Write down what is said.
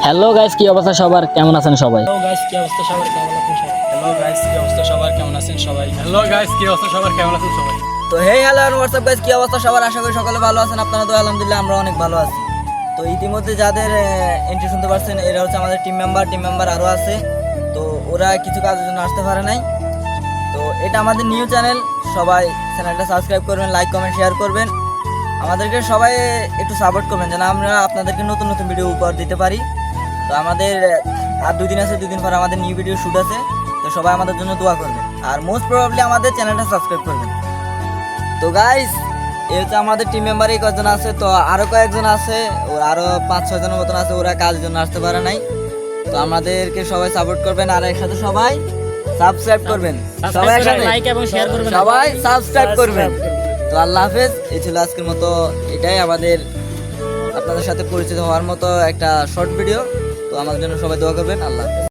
Hello guys, কি অবস্থা সবার? কেমন আছেন সবাই? হ্যালো গাইস, কি অবস্থা সবার? কেমন আছেন সবাই? হ্যালো গাইস, কি অবস্থা সবার? কেমন আছেন সবাই? হ্যালো গাইস, কি অবস্থা সবার? কেমন আছেন সবাই? তো hey hello and what's up guys, কি অবস্থা সবার? আশা করি সকলে ভালো আছেন। আপনারা তো আলহামদুলিল্লাহ আমরা অনেক ভালো আছি। তো ইতিমধ্যে যাদের এন্ট্রি শুনতে পারছেন, এরা হচ্ছে আমাদের টিম মেম্বার আরও আছে। তো ওরা কিছু কাজের জন্য আসতে পারে নাই। তো এটা আমাদের নিউ চ্যানেল, সবাই চ্যানেলটা সাবস্ক্রাইব করবেন, লাইক কমেন্ট শেয়ার করবেন। আমাদেরকে সবাই একটু সাপোর্ট করবেন যেন আমরা আপনাদেরকে নতুন নতুন ভিডিও উপহার দিতে পারি। তো আমাদের আর 2 দিন আছে, 2 দিন পর আমাদের নিউ ভিডিও শুট আছে। তো সবাই আমাদের জন্য দোয়া করবেন আর মোস্ট প্রবাবলি আমাদের চ্যানেলটা সাবস্ক্রাইব করবেন। তো গাইস, এই হচ্ছে আমাদের টিম মেম্বারই কয়েকজন আছে। তো আরো কয়েকজন আছে, ওরা আরো 5-6 জনের মতন আছে, ওরা কাজের জন্য আসতে পারে নাই। তো আমাদেরকে সবাই সাপোর্ট করবেন আর একসাথে সবাই সাবস্ক্রাইব করবেন। সবাই একসাথে লাইক এবং শেয়ার করবেন। সবাই সাবস্ক্রাইব করবেন। তো আল্লাহ হাফেজ। এই ছিল আজকের মতো, এটাই আমাদের আপনাদের সাথে পরিচিত হওয়ার মতো একটা শর্ট ভিডিও। তো আমাদের জন্য সবাই দোয়া করবেন। আল্লাহ হাফেজ।